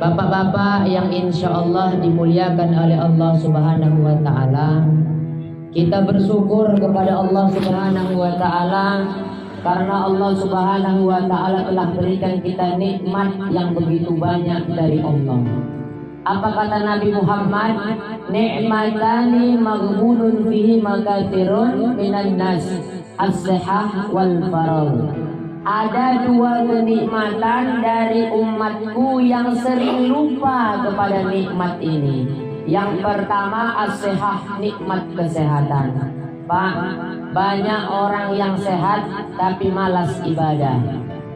Bapak-bapak yang insya Allah dimuliakan oleh Allah Subhanahu wa Ta'ala, kita bersyukur kepada Allah Subhanahu wa Ta'ala karena Allah Subhanahu wa Ta'ala telah berikan kita nikmat yang begitu banyak dari Allah. Apa kata Nabi Muhammad? Ni'matani maghbunun fihi makatsirun minan nas, as-sihah wal faragh. Ada dua kenikmatan dari umatku yang sering lupa kepada nikmat ini. Yang pertama as-sihah, nikmat kesehatan. Pak, banyak orang yang sehat tapi malas ibadah.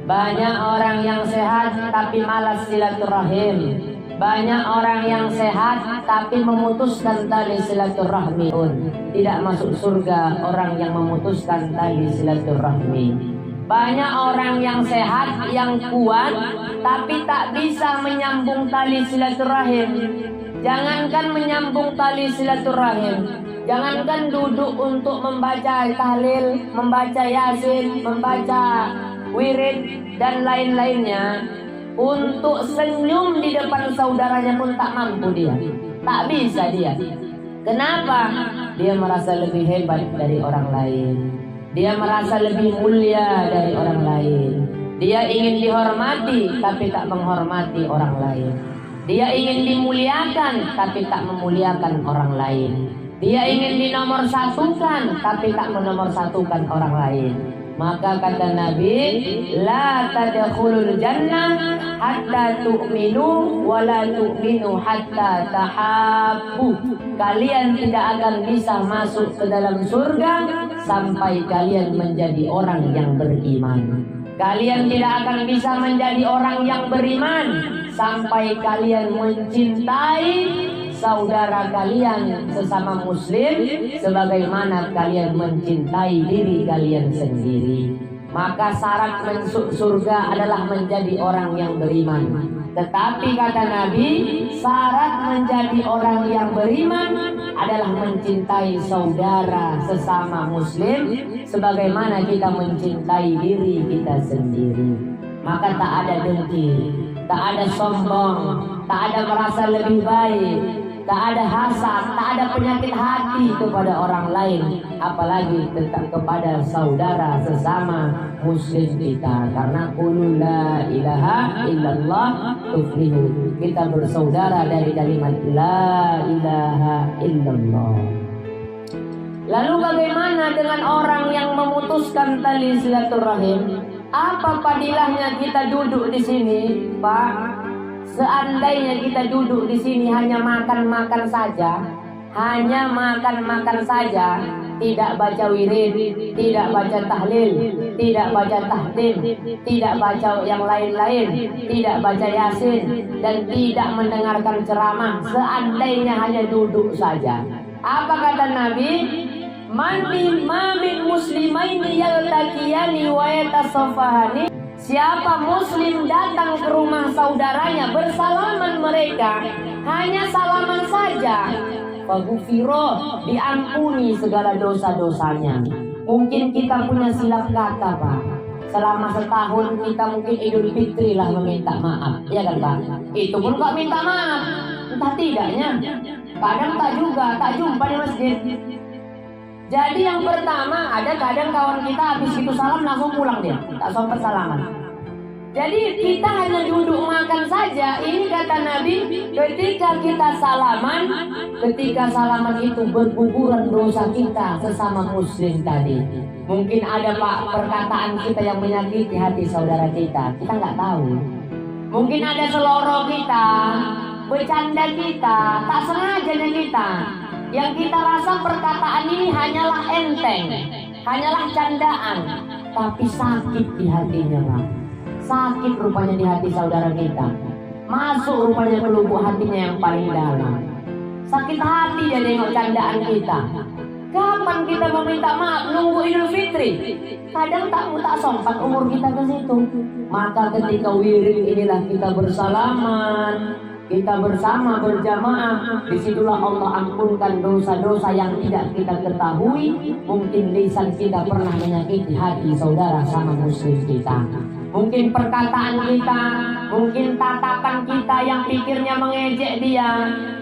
Banyak orang yang sehat tapi malas silaturahim. Banyak orang yang sehat tapi memutuskan tali silaturahmi. Tidak masuk surga orang yang memutuskan tali silaturahmi. Banyak orang yang sehat, yang kuat, tapi tak bisa menyambung tali silaturahim. Jangankan menyambung tali silaturahim, jangankan duduk untuk membaca tahlil, membaca yasin, membaca wirid, dan lain-lainnya. Untuk senyum di depan saudaranya pun tak mampu dia. Tak bisa dia. Kenapa? Dia merasa lebih hebat dari orang lain. Dia merasa lebih mulia dari orang lain. Dia ingin dihormati tapi tak menghormati orang lain. Dia ingin dimuliakan tapi tak memuliakan orang lain. Dia ingin dinomorsatukan tapi tak menomorsatukan orang lain. Maka kata Nabi, la tadkhulul jannah hatta tu'minu wa la tu'minu hatta tahabbu. Kalian tidak akan bisa masuk ke dalam surga sampai kalian menjadi orang yang beriman. Kalian tidak akan bisa menjadi orang yang beriman sampai kalian mencintai saudara kalian sesama muslim sebagaimana kalian mencintai diri kalian sendiri. Maka syarat masuk surga adalah menjadi orang yang beriman. Tetapi kata Nabi, syarat menjadi orang yang beriman adalah mencintai saudara sesama muslim sebagaimana kita mencintai diri kita sendiri. Maka tak ada dengki, tak ada sombong, tak ada merasa lebih baik, tak ada hasad, tak ada penyakit hati kepada orang lain, apalagi tentang kepada saudara sesama muslim kita. Karena qul la ilaha illallah tuflihu. Kita bersaudara dari kalimat la ilaha illallah. Lalu bagaimana dengan orang yang memutuskan tali silaturahim? Apa padilahnya kita duduk di sini, Pak? Seandainya kita duduk di sini hanya makan-makan saja, hanya makan-makan saja, tidak baca wirid, tidak baca tahlil, tidak baca tahtim, tidak baca yang lain-lain, tidak baca yasin, dan tidak mendengarkan ceramah, seandainya hanya duduk saja. Apa kata Nabi? Mamin muslimaini yaltaqiyani wa yatasafahani. Siapa muslim datang ke rumah saudaranya, bersalaman mereka, hanya salaman saja, faghfiro, diampuni segala dosa-dosanya. Mungkin kita punya silap kata, Pak. Selama setahun kita mungkin Idul Fitri lah meminta maaf, ya kan, Pak? Itu pun gak minta maaf, entah tidaknya. Kadang tak juga, tak jumpa di masjid. Jadi yang pertama, ada kadang kawan kita habis itu salam langsung pulang dia, tak sempat salaman. Jadi kita hanya duduk makan saja. Ini kata Nabi, ketika kita salaman, ketika salaman itu berguguran dosa kita sesama muslim tadi. Mungkin ada, Pak, perkataan kita yang menyakiti hati saudara kita nggak tahu. Mungkin ada seloroh kita, bercanda kita, tak sengajanya kita, yang kita rasa perkataan ini hanyalah enteng, hanyalah candaan, tapi sakit di hatinya, Pak. Sakit rupanya di hati saudara kita. Masuk rupanya ke lubuk hatinya yang paling dalam. Sakit hati dia nengok candaan kita. Kapan kita meminta maaf? Nunggu Idul Fitri. Kadang tak sempat umur kita ke situ. Maka ketika wirid inilah kita bersalaman, kita bersama berjamaah, disitulah Allah ampunkan dosa-dosa yang tidak kita ketahui. Mungkin lisan kita pernah menyakiti hati saudara sama muslim kita. mungkin perkataan kita, mungkin tatapan kita yang pikirnya mengejek dia,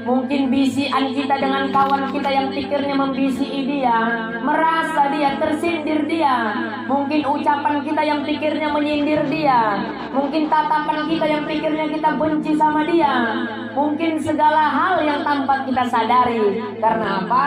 mungkin bisikan kita dengan kawan kita yang pikirnya membisiki dia, merasa dia, tersindir dia, mungkin ucapan kita yang pikirnya menyindir dia, mungkin tatapan kita yang pikirnya kita benci sama dia, mungkin segala hal yang tanpa kita sadari. Karena apa?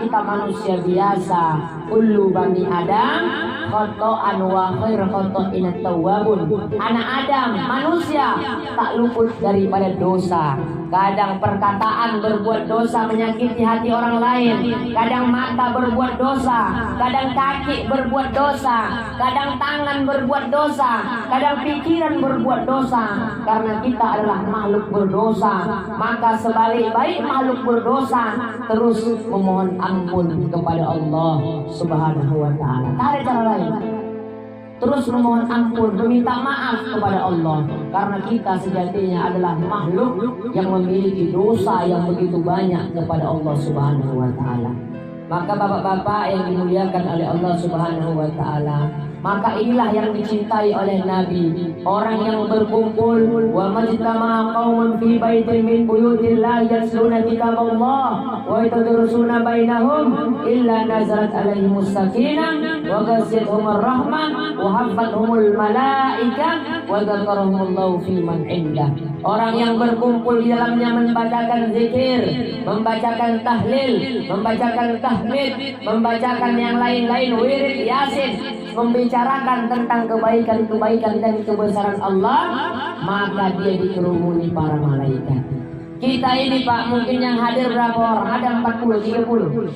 Kita manusia biasa. Kullu bani Adam khoto'an wa khairu khoto'in at-tawwabun. Anak Adam, manusia, tak luput daripada dosa. Kadang perkataan berbuat dosa menyakiti hati orang lain, kadang mata berbuat dosa, kadang kaki berbuat dosa, kadang tangan berbuat dosa, kadang pikiran berbuat dosa. Karena kita adalah makhluk berdosa, maka sebalik-balik makhluk berdosa terus memohon ampun kepada Allah Subhanahu wa ta'ala. Tak ada cara lain. Terus memohon ampun, meminta maaf kepada Allah. Karena kita sejatinya adalah makhluk yang memiliki dosa yang begitu banyak kepada Allah Subhanahu wa ta'ala. Maka bapak-bapak yang dimuliakan oleh Allah Subhanahu wa ta'ala, maka inilah yang dicintai oleh Nabi. Orang yang berkumpul, wa majtama'a qaumun fi baitin min buyutillah yatluna kitaballah wa yatadarusuna bainahum illa nazalat alaihimus sakinah wa ghasyiyatuhumur rahmah wa haffathumul malaikah wa dzakarahumullahu fi man indah. Orang yang berkumpul di dalamnya membacakan zikir, membacakan tahlil, membacakan tahmid, membacakan yang lain-lain, wirid, yasin, membicarakan tentang kebaikan-kebaikan dan kebesaran Allah, maka dia dikerumuni para malaikat. Kita ini Pak, mungkin yang hadir berapa orang? Ada 40, 30.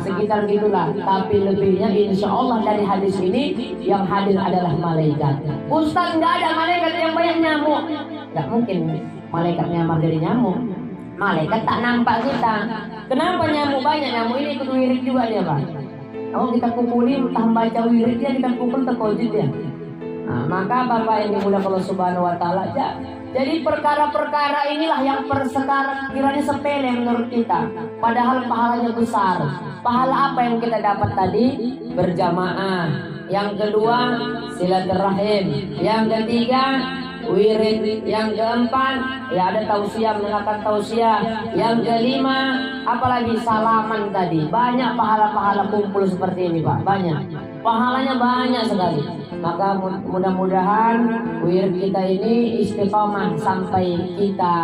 Sekitar gitulah. Tapi lebihnya insya Allah dari hadis ini yang hadir adalah malaikat. Ustaz, nggak ada malaikat yang banyak nyamuk. Nggak mungkin malaikat nyamar dari nyamuk. Malaikat tak nampak kita. Kenapa nyamuk banyak? Nyamuk ini ikut wirid juga dia Pak. Kalau kita kumpulin, entah baca wirid dia, kita kumpul terkojit dia. Maka Bapak yang dimuliakan Allah Subhanahu wa ta'ala, jadi perkara-perkara inilah yang sekarang kiranya sepele menurut kita, padahal pahalanya besar. Pahala apa yang kita dapat tadi? Berjamaah. Yang kedua, silaturahim. Yang ketiga, wirid. Yang keempat, ya ada tausiah, mendengarkan tausiah. Yang kelima, apalagi salaman tadi. Banyak pahala-pahala kumpul seperti ini Pak, banyak. Pahalanya banyak sekali. Maka mudah-mudahan wirid kita ini istiqomah sampai kita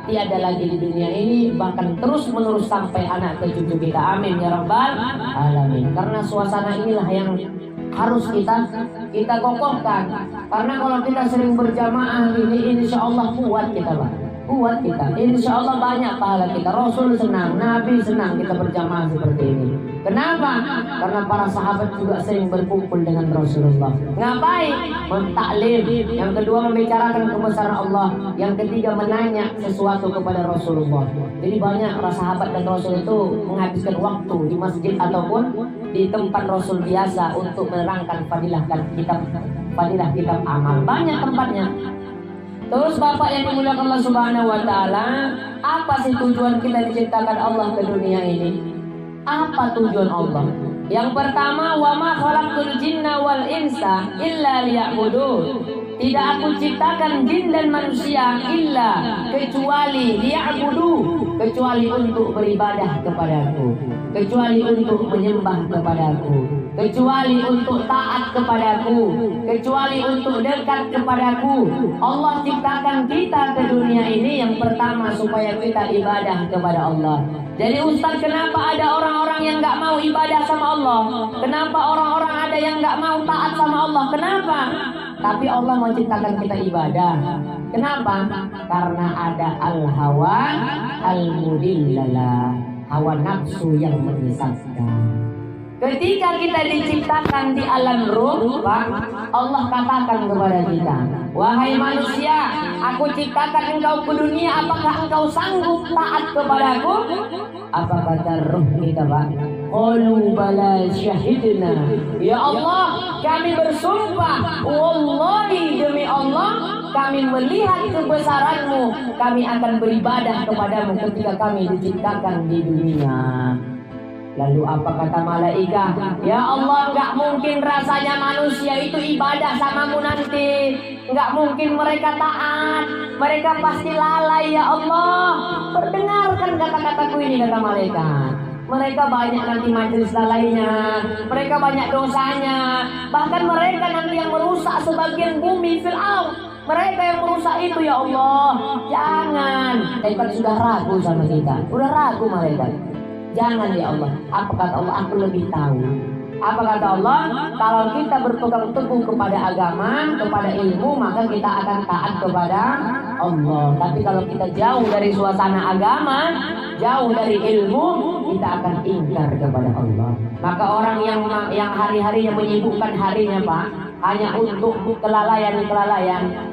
tiada lagi di dunia ini, bahkan terus menerus sampai anak ke cucu kita. Amin ya rabbal alamin. Karena suasana inilah yang harus kita kokohkan. Karena kalau kita sering berjamaah ini, insya Allah kuat kita Pak. Kuat kita, insya Allah banyak pahala kita. Rasul senang, Nabi senang kita berjamaah seperti ini. Kenapa? Karena para sahabat juga sering berkumpul dengan Rasulullah. Ngapain? Mentaklim. Yang kedua membicarakan kebesaran Allah. Yang ketiga menanya sesuatu kepada Rasulullah. Jadi banyak para sahabat dan Rasul itu menghabiskan waktu di masjid ataupun di tempat Rasul biasa untuk menerangkan fadilah kitab amal. Banyak tempatnya. Terus Bapak yang dimuliakan Allah Subhanahu wa ta'ala, apa sih tujuan kita diciptakan Allah ke dunia ini? Apa tujuan Allah? Yang pertama, wa ma khalaqtul jinna wal insa illa liya'budun. Tidak aku ciptakan jin dan manusia illa kecuali liya'budu, kecuali untuk beribadah kepadaku, kecuali untuk menyembah kepadaku, kecuali untuk taat kepadaku, kecuali untuk dekat kepadaku. Allah ciptakan kita ke dunia ini yang pertama supaya kita ibadah kepada Allah. Jadi Ustaz, kenapa ada orang-orang yang gak mau ibadah sama Allah? Kenapa orang-orang ada yang gak mau taat sama Allah? Kenapa? Tapi Allah mau ciptakan kita ibadah. Kenapa? Karena ada al-hawa al-mudillala, hawa nafsu yang menyesatkan. Ketika kita diciptakan di alam ruh, Pak, Allah katakan kepada kita, wahai manusia, aku ciptakan engkau ke dunia, apakah engkau sanggup taat kepadaku? Apa kata ruh kita Pak? Qalu bala syahidna. Ya Allah, kami bersumpah, wallahi demi Allah, kami melihat kebesaranmu, kami akan beribadah kepadamu ketika kami diciptakan di dunia. Lalu apa kata malaikat? Ya Allah, nggak mungkin rasanya manusia itu ibadah samamu nanti. Nggak mungkin mereka taat. Mereka pasti lalai ya Allah. Perdengarkan kata-kataku ini, kata malaikat. Mereka banyak nanti majelis lalainya. Mereka banyak dosanya. Bahkan mereka nanti yang merusak sebagian bumi Fir'aun. Mereka yang merusak itu ya Allah. Jangan. Mereka sudah ragu sama kita. Udah ragu malaikat. Jangan ya Allah. Apa kata Allah? Aku lebih tahu. Apa kata Allah? Kalau kita berpegang teguh kepada agama, kepada ilmu, maka kita akan taat kepada Allah. Tapi kalau kita jauh dari suasana agama, jauh dari ilmu, kita akan ingkar kepada Allah. Maka orang yang hari-harinya menyibukkan harinya Pak, hanya untuk kelalaian,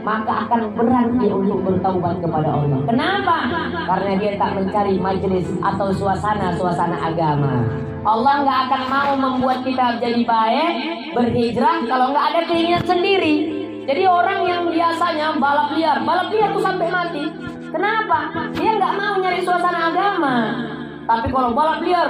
maka akan berat dia untuk bertaubat kepada Allah. Kenapa? Karena dia tak mencari majelis atau suasana agama. Allah nggak akan mau membuat kita jadi baik, berhijrah kalau nggak ada keinginan sendiri. Jadi orang yang biasanya balap liar tuh sampai mati. Kenapa? Dia nggak mau nyari suasana agama. Tapi kalau balap liar,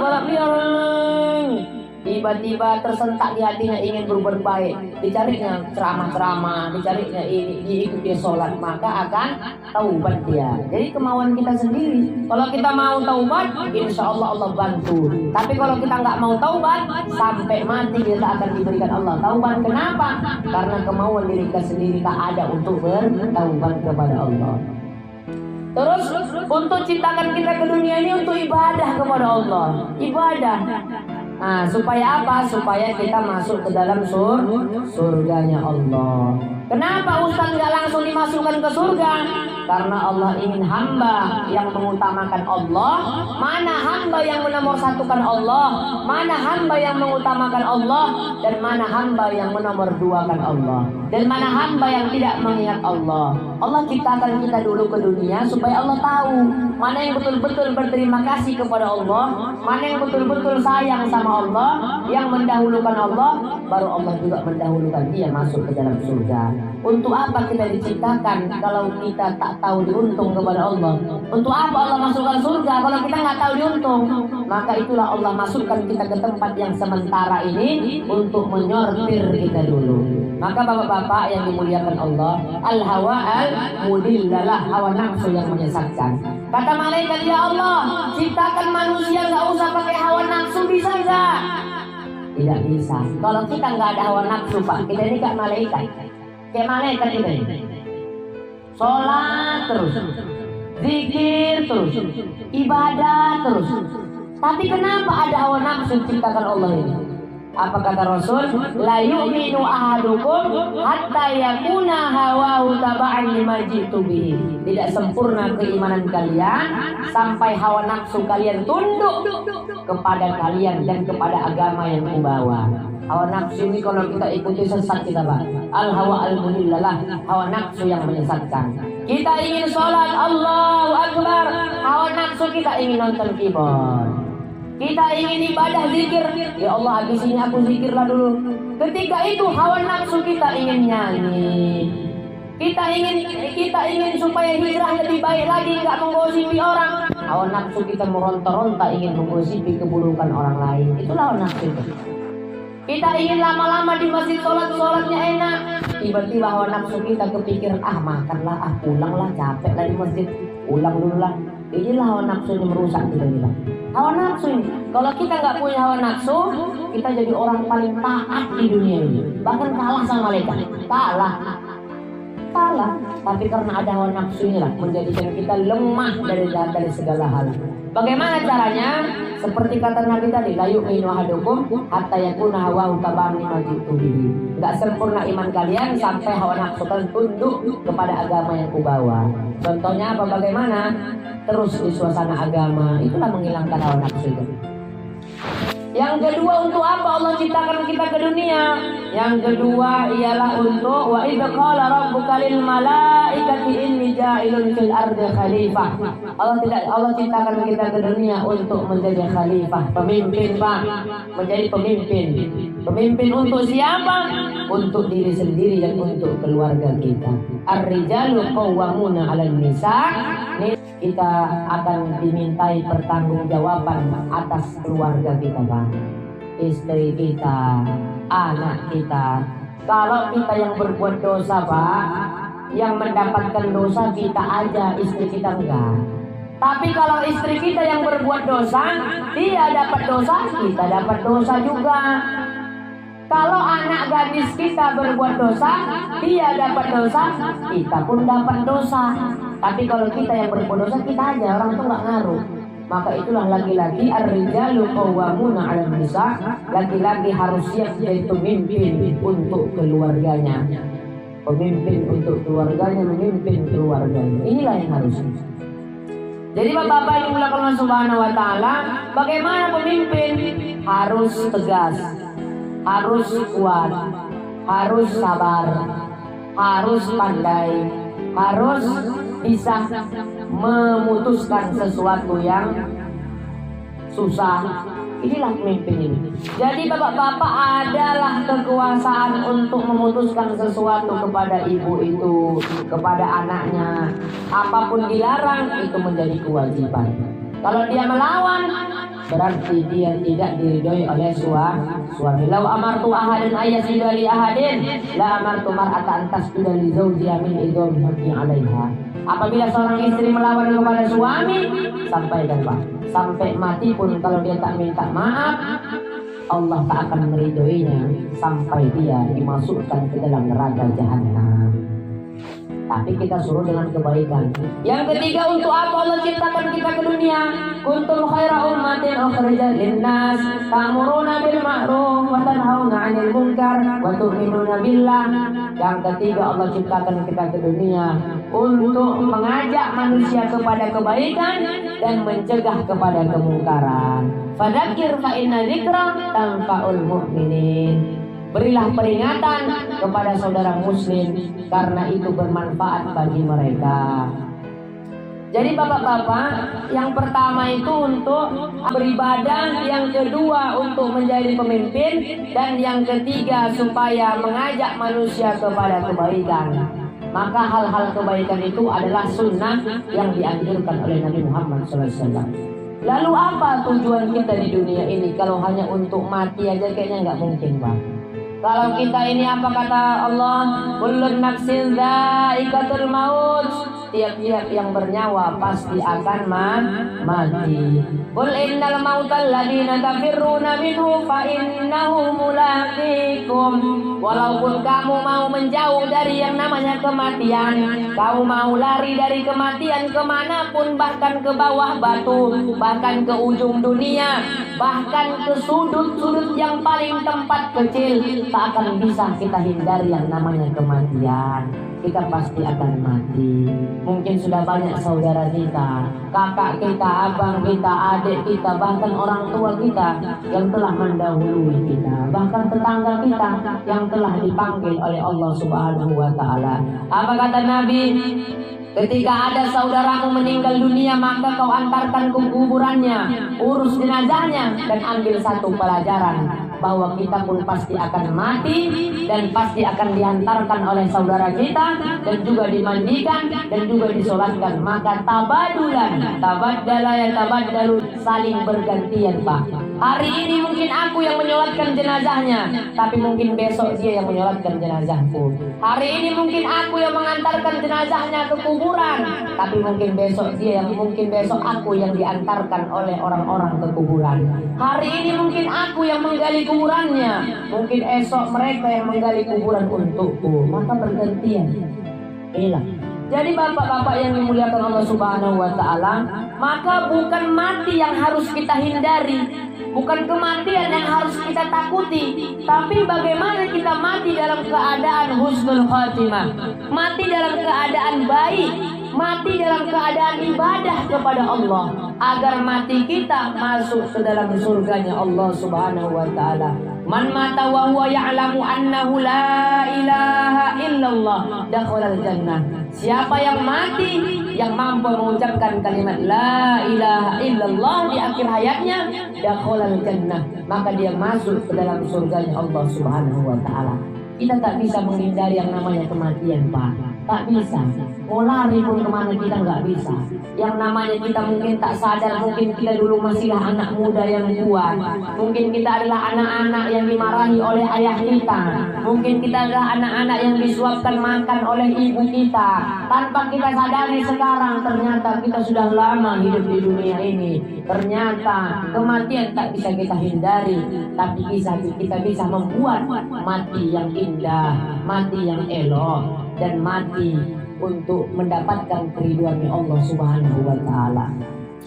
tiba-tiba tersentak di hatinya ingin berbuat baik, dicarinya ceramah-ceramah, dicarinya ini, diikuti sholat, maka akan taubat dia. Jadi kemauan kita sendiri. Kalau kita mau taubat, insya Allah Allah bantu. Tapi kalau kita nggak mau taubat, sampai mati kita akan diberikan Allah taubat. Kenapa? Karena kemauan diri kita sendiri tak ada untuk bertaubat kepada Allah. Terus untuk ciptakan kita ke dunia ini untuk ibadah kepada Allah. Ibadah. Nah, supaya apa? Supaya kita masuk ke dalam surganya Allah. Kenapa Ustaz nggak langsung dimasukkan ke surga? Karena Allah ingin hamba yang mengutamakan Allah. Mana hamba yang menomorsatukan Allah? Mana hamba yang mengutamakan Allah? Dan mana hamba yang menomorduakan Allah? Dan mana hamba yang tidak mengingat Allah? Allah ciptakan kita dulu ke dunia supaya Allah tahu mana yang betul-betul berterima kasih kepada Allah, mana yang betul-betul sayang sama Allah, yang mendahulukan Allah, baru Allah juga mendahulukan dia masuk ke dalam surga. Untuk apa kita diciptakan kalau kita tak tahu diuntung kepada Allah? Untuk apa Allah masukkan surga kalau kita nggak tahu diuntung? Maka itulah Allah masukkan kita ke tempat yang sementara ini untuk menyortir kita dulu. Maka bapak-bapak yang dimuliakan Allah, al-hawa al-mudillalah, hawa nafsu yang menyesatkan. Kata malaikat, ya Allah, ciptakan manusia nggak usah pakai hawa nafsu, bisa nggak? Tidak bisa. Kalau kita nggak ada hawa nafsu Pak, kita ini kayak malaikat. Kayak malaikat kita ini. Sholat terus, zikir terus, ibadah terus. Tapi kenapa ada hawa nafsu ciptakan Allah ini? Apa kata Rasul? La yu'minu ahadukum hatta yakuna hawahu taba'an lima jitu bihi. Tidak sempurna keimanan kalian sampai hawa nafsu kalian tunduk kepada kalian dan kepada agama yang kubawa. Hawa nafsu ini kalau kita ikuti sesat kita Pak. Al-hawa al-mudillalah, hawa nafsu yang menyesatkan. Kita ingin sholat, Allahu Akbar. Hawa nafsu kita ingin nonton keyboard. Kita ingin ibadah zikir, ya Allah habis ini aku zikirlah dulu. Ketika itu hawa nafsu kita ingin nyanyi. Kita ingin supaya hijrah lebih baik lagi, nggak menggosipi orang. Hawa nafsu kita meronta-ronta ingin menggosipi keburukan orang lain. Itulah hawa nafsu itu. Kita ingin lama-lama di masjid sholatnya enak. Tiba-tiba hawa nafsu kita kepikiran, makanlah, pulanglah, capek lah di masjid, ulang dulu lah. Inilah hawa nafsu yang merusak kita bilang. Hawa nafsu ini, kalau kita nggak punya hawa nafsu, kita jadi orang paling taat di dunia ini. Bahkan kalah sama malaikat, kalah. Tapi karena ada hawa nafsu inilah menjadikan kita lemah dari segala hal. Bagaimana caranya? Seperti kata Nabi tadi, la yu'minu ahadukum hatta yakuna hawahu taba'an lima jitu bihi. Enggak sempurna iman kalian sampai hawa nafsu kalian tunduk kepada agama yang kubawa. Contohnya apa? Bagaimana? Terus di suasana agama, itulah menghilangkan hawa nafsu itu. Yang kedua, untuk apa Allah ciptakan kita ke dunia? Yang kedua ialah untuk wa idz qala rabbuka lil malaikati inni ja'ilun fil ardi khalifah. Allah ciptakan kita ke dunia untuk menjadi khalifah, pemimpin, Pak. Menjadi pemimpin. Pemimpin untuk siapa? Untuk diri sendiri dan untuk keluarga kita. Ar-rijalu qawwamuna 'alan nisa. Kita akan dimintai pertanggungjawaban atas keluarga kita, Pak. Istri kita, anak kita. Kalau kita yang berbuat dosa, Pak, yang mendapatkan dosa kita aja, istri kita enggak. Tapi kalau istri kita yang berbuat dosa, dia dapat dosa, kita dapat dosa juga. Kalau anak gadis kita berbuat dosa, dia dapat dosa, kita pun dapat dosa. Tapi kalau kita yang berbuat dosa, kita aja, orang itu nggak ngaruh. Maka itulah laki-laki ar-rijalu qawwamuna 'alan nisa. Laki-laki harus siap jadi pemimpin untuk keluarganya. Pemimpin untuk keluarganya, memimpin keluarganya. Inilah yang harus. Jadi Bapak-bapak yang dimuliakan Allah Subhanahu wa taala, bagaimana pemimpin? Harus tegas, harus kuat, harus sabar, harus pandai, harus bisa memutuskan sesuatu yang susah. Inilah pemimpin ini. Jadi bapak-bapak adalah kekuasaan untuk memutuskan sesuatu kepada ibu itu, kepada anaknya. Apapun dilarang itu menjadi kewajiban. Kalau dia melawan, berarti dia tidak diridhoi oleh suami. Lau amartu ahadan ayyasjuda li ahadin la amartu mar'ata an tasjuda li zawjiha min idhami haqqi 'alaiha. Apabila seorang istri melawan kepada suami, sampaikan, Pak, sampai mati pun kalau dia tak minta maaf, Allah tak akan meridhoinya sampai dia dimasukkan ke dalam neraka jahanam. Tapi kita suruh dengan kebaikan. Yang ketiga, untuk apa Allah ciptakan kita ke dunia? Kuntum khaira ummatin ukhrijat linnas ta'muruna bil ma'ruf wa tanhauna 'anil munkar wa tu'minuna billah. Yang ketiga, Allah ciptakan kita ke dunia untuk mengajak manusia kepada kebaikan dan mencegah kepada kemungkaran. Fadzakir fa inna dzikra tanfa'ul mu'minin. Berilah peringatan kepada saudara muslim karena itu bermanfaat bagi mereka. Jadi bapak-bapak, yang pertama itu untuk beribadah, yang kedua untuk menjadi pemimpin, dan yang ketiga supaya mengajak manusia kepada kebaikan. Maka hal-hal kebaikan itu adalah sunnah yang dianjurkan oleh Nabi Muhammad SAW. Lalu apa tujuan kita di dunia ini? Kalau hanya untuk mati aja kayaknya nggak mungkin, Pak. Kalau kita ini apa kata Allah? Kullun nafsin dha'iqatul maut. Tiap-tiap yang bernyawa pasti akan mati. Qul innal mautal ladzina tafirruna minhu fa innahu mulaqikum. Walaupun kamu mau menjauh dari yang namanya kematian, kamu mau lari dari kematian kemanapun, bahkan ke bawah batu, bahkan ke ujung dunia, bahkan ke sudut-sudut yang paling tempat kecil, tak akan bisa kita hindari yang namanya kematian. Kita pasti akan mati. Mungkin sudah banyak saudara kita, kakak kita, abang kita, adik kita, bahkan orang tua kita yang telah mendahului kita, bahkan tetangga kita yang telah dipanggil oleh Allah Subhanahu wa taala. Apa kata Nabi? Ketika ada saudaramu meninggal dunia, maka kau antarkan ke kuburannya, urus jenazahnya, dan ambil satu pelajaran, bahwa kita pun pasti akan mati dan pasti akan diantarkan oleh saudara kita dan juga dimandikan dan juga disolatkan. Maka tabadulan, tabaddala ya tabaddalu, saling bergantian, Pak. Hari ini mungkin aku yang menyolatkan jenazahnya, tapi mungkin besok dia yang menyolatkan jenazahku. Hari ini mungkin aku yang mengantarkan jenazahnya ke kuburan, tapi mungkin besok dia yang, mungkin besok aku yang diantarkan oleh orang-orang ke kuburan. Hari ini mungkin aku yang menggali kuburannya, mungkin esok mereka yang menggali kuburan untukku. Maka bergantian. Inilah. Jadi bapak-bapak yang dimuliakan Allah Subhanahu wa taala, maka bukan mati yang harus kita hindari, bukan kematian yang harus kita takuti, tapi bagaimana kita mati dalam keadaan husnul khatimah, mati dalam keadaan baik, mati dalam keadaan ibadah kepada Allah, agar mati kita masuk ke dalam surganya Allah Subhanahu wa taala. Man mata wa huwa ya'lamu annahu la ilaha illallah dakhalal jannah. Siapa yang mati yang mampu mengucapkan kalimat la ilaha illallah di akhir hayatnya, dakhalal jannah, maka dia masuk ke dalam surganya Allah Subhanahu wa taala. Kita tak bisa menghindari yang namanya kematian, Pak. Tak bisa. Mau lari pun kemana kita nggak bisa. Yang namanya kita mungkin tak sadar, mungkin kita dulu masihlah anak muda yang kuat. Mungkin kita adalah anak-anak yang dimarahi oleh ayah kita. Mungkin kita adalah anak-anak yang disuapkan makan oleh ibu kita. Tanpa kita sadari sekarang ternyata kita sudah lama hidup di dunia ini. Ternyata kematian tak bisa kita hindari, tapi kita bisa membuat mati yang indah, mati yang elok, dan mati untuk mendapatkan keriduan Allah Subhanahu wa taala.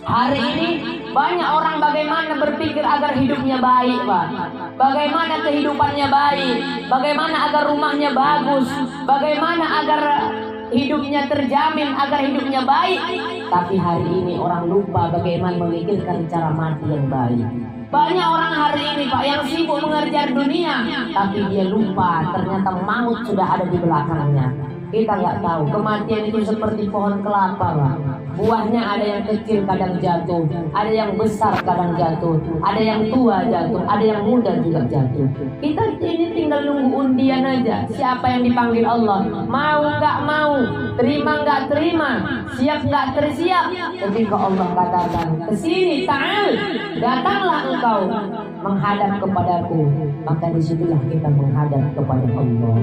Hari ini banyak orang bagaimana berpikir agar hidupnya baik, Pak. Bagaimana kehidupannya baik, bagaimana agar rumahnya bagus, bagaimana agar hidupnya terjamin, agar hidupnya baik. Tapi hari ini orang lupa bagaimana memikirkan cara mati yang baik. Banyak orang hari ini, Pak, yang sibuk mengejar dunia, tapi dia lupa ternyata maut sudah ada di belakangnya. Kita nggak tahu kematian itu seperti pohon kelapa, Pak. Buahnya ada yang kecil kadang jatuh, ada yang besar kadang jatuh, ada yang tua jatuh, ada yang muda juga jatuh. Kita ini tinggal nunggu undian aja. Siapa yang dipanggil Allah, mau nggak mau, terima nggak terima, siap nggak tersiap. Ketika Allah katakan kesini, ta'al, datanglah engkau menghadap kepadaku, maka disitulah kita menghadap kepada Allah.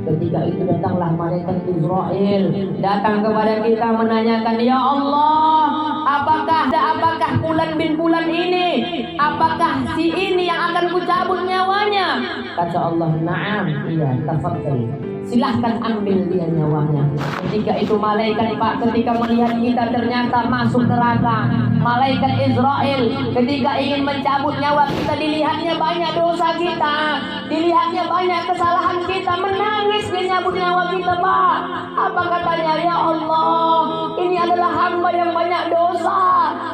Ketika itu datanglah malaikat Israel, datang kepada kita menanyakan, ya Allah, apakah Fulan bin Fulan ini, apakah si ini yang akan kucabut nyawanya? Kata Allah, na'am, iya, tafadhal, silahkan ambil dia nyawanya. Ketika itu malaikat, Pak, ketika melihat kita ternyata masuk neraka, malaikat Israel ketika ingin mencabut nyawa kita, dilihatnya banyak dosa kita, dilihatnya banyak kesalahan kita, menangis dia nyabut nyawa kita, Pak. Apa katanya? Ya Allah, ini adalah hamba yang banyak dosa.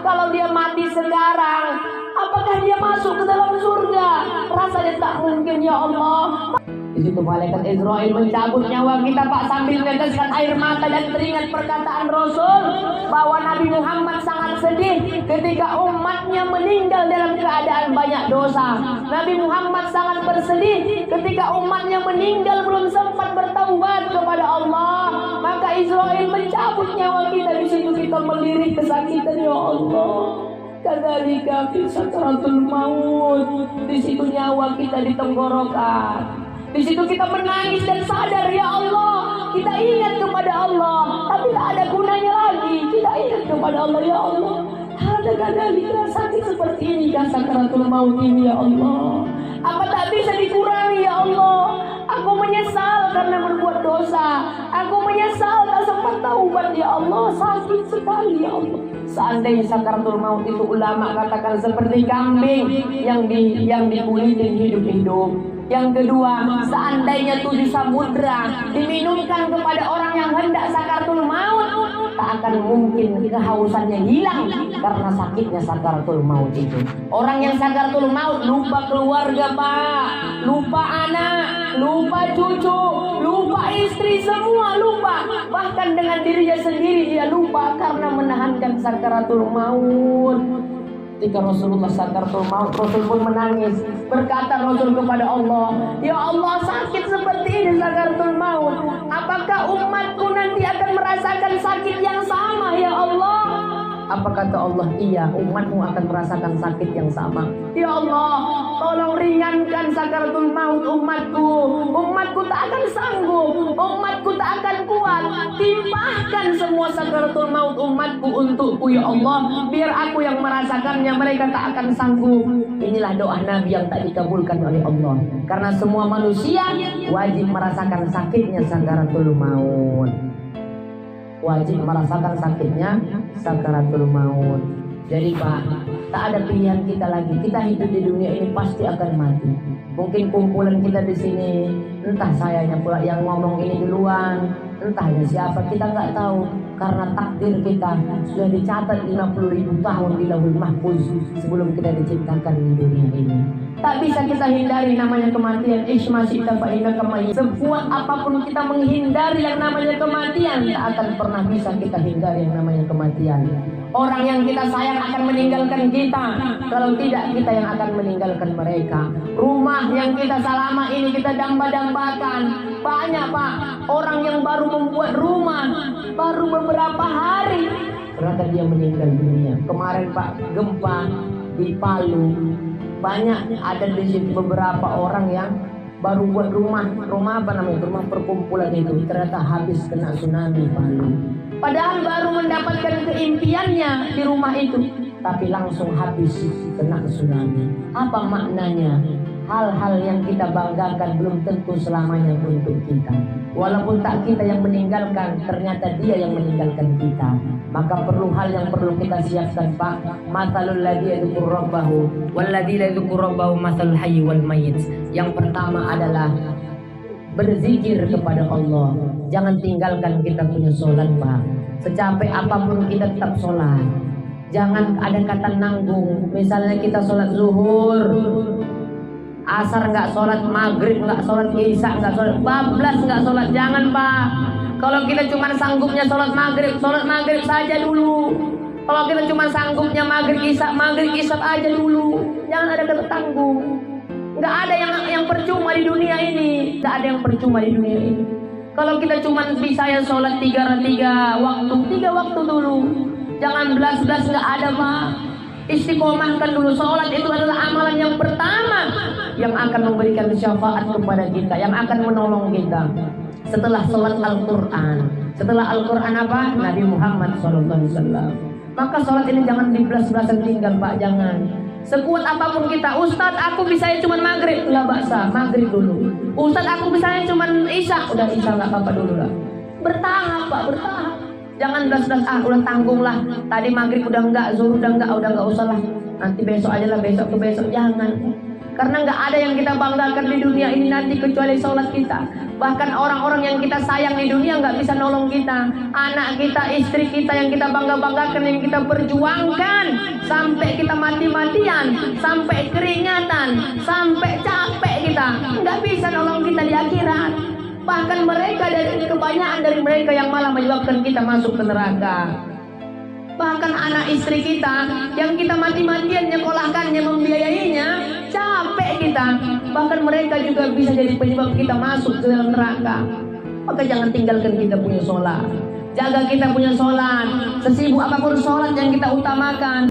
Kalau dia mati sekarang, apakah dia masuk ke dalam surga? Rasanya tak mungkin, ya Allah. Di situ malaikat Israel mencabut nyawa kita, Pak, sambil meneteskan air mata dan teringat perkataan Rasul bahwa Nabi Muhammad sangat sedih ketika umatnya meninggal dalam keadaan banyak dosa. Nabi Muhammad sangat bersedih ketika umatnya meninggal belum sempat bertaubat kepada Allah. Maka Israel mencabut nyawa kita. Di situ kita melirik kesakitan, ya Allah. Kadzalika fi sakratul maut. Di situ nyawa kita di tenggorokan. Di situ kita menangis dan sadar, ya Allah, kita ingat kepada Allah, tapi tak ada gunanya lagi. Kita ingat kepada Allah, ya Allah, ada kadang-kadang sakit seperti ini kan sakaratul maut ini, ya Allah. Apa tak bisa dikurangi, ya Allah? Aku menyesal karena berbuat dosa. Aku menyesal tak sempat taubat, ya Allah. Sakit sekali, ya Allah. Seandainya sakaratul maut itu ulama katakan seperti kambing yang dikulitin hidup-hidup. Yang kedua, seandainya 7 samudra diminumkan kepada orang yang hendak sakaratul maut, tak akan mungkin kehausannya hilang karena sakitnya sakaratul maut itu. Orang yang sakaratul maut lupa keluarga, Pak, lupa anak, lupa cucu, lupa istri, semua lupa. Bahkan dengan dirinya sendiri dia lupa karena menahankan sakaratul maut. Ketika Rasulullah sakaratul maut, Rasul pun menangis. Berkata Rasul kepada Allah, ya Allah, sakit seperti ini sakaratul maut. Apakah umatku nanti akan merasakan sakit yang sama, ya Allah? Apa kata Allah? Iya, umatmu akan merasakan sakit yang sama. Ya Allah, tolong ringankan sakaratul maut umatku. Umatku tak akan sanggup, umatku tak akan kuat. Timpahkan semua sakaratul maut umatku untukku, ya Allah. Biar aku yang merasakannya, mereka tak akan sanggup. Inilah doa Nabi yang tak dikabulkan oleh Allah. Karena semua manusia wajib merasakan sakitnya sakaratul maut. Wajib merasakan sakitnya sakaratul maut. Jadi, Pak, tak ada pilihan kita lagi. Kita hidup di dunia ini pasti akan mati. Mungkin kumpulan kita di sini, entah sayanya pula yang ngomong ini duluan, entahnya siapa, kita nggak tahu. karena takdir kita sudah dicatat 50.000 tahun di Lauhul Mahfuz sebelum kita diciptakan di dunia ini. Tak bisa kita hindari namanya kematian. Sekuat apapun kita menghindari yang namanya kematian, tak akan pernah bisa kita hindari yang namanya kematian. Orang yang kita sayang akan meninggalkan kita, kalau tidak kita yang akan meninggalkan mereka. Rumah yang kita selama ini kita damba-dambakan, banyak Pak orang yang baru membuat rumah baru beberapa hari ternyata dia meninggal dunia. Kemarin Pak gempa di Palu, banyak ada di situ beberapa orang yang baru buat rumah apa namanya, rumah perkumpulan itu, ternyata habis kena tsunami Palu. Padahal baru mendapatkan keimpiannya di rumah itu, tapi langsung habis kena tsunami. Apa maknanya? Hal-hal yang kita banggakan belum tentu selamanya untuk kita. Walaupun tak kita yang meninggalkan, ternyata dia yang meninggalkan kita. Maka perlu hal yang perlu kita siapkan Pak. Masalul ladzi yadhkur rabbahu wal ladzi la yadhkur rabbahu masalul hayy wal mayyit. Yang pertama adalah berzikir kepada Allah. Jangan tinggalkan kita punya sholat Pak. Secapek apapun kita tetap sholat. Jangan ada kata nanggung. Misalnya kita sholat zuhur, asar nggak sholat, maghrib nggak sholat, isya nggak sholat, bablas nggak sholat. Jangan Pak. Kalau kita cuma sanggupnya sholat maghrib saja dulu. Kalau kita cuma sanggupnya maghrib isya aja dulu. Jangan ada kata tanggung. Nggak ada yang percuma di dunia ini. Nggak ada yang percuma di dunia ini. Kalau kita cuma bisa ya sholat tiga waktu dulu. Jangan belas-belas, nggak ada Pak. Istiqomahkan dulu. Sholat itu adalah amalan yang pertama yang akan memberikan syafaat kepada kita, yang akan menolong kita. Setelah sholat Al-Quran, setelah Al-Quran apa? Nabi Muhammad SAW. Maka sholat ini jangan dibelas-belasan tinggal Pak, jangan. Sekuat apapun kita, Ustadz aku bisanya cuma maghrib, lah baksa, maghrib dulu. Ustadz aku bisanya cuma isya, udah isya nggak apa-apa dulu lah. Bertahap Pak, bertahap. Jangan belas-belas, udah tanggung lah. Tadi maghrib udah enggak, zuhur udah enggak usah lah. Nanti besok aja lah, besok ke besok. Jangan. Karena nggak ada yang kita banggakan di dunia ini nanti kecuali sholat kita. Bahkan orang-orang yang kita sayang di dunia nggak bisa nolong kita. Anak kita, istri kita yang kita bangga-banggakan, yang kita perjuangkan sampai kita mati-matian, sampai keringatan, sampai capek kita, nggak bisa nolong kita di akhirat. Bahkan mereka, dari kebanyakan dari mereka yang malah menyebabkan kita masuk ke neraka. Bahkan anak istri kita yang kita mati-matian nyekolahkannya, membiayainya, capek kita. Bahkan mereka juga bisa jadi penyebab kita masuk ke dalam neraka. Maka jangan tinggalkan kita punya sholat. Jaga kita punya sholat. Sesibuk apapun sholat yang kita utamakan.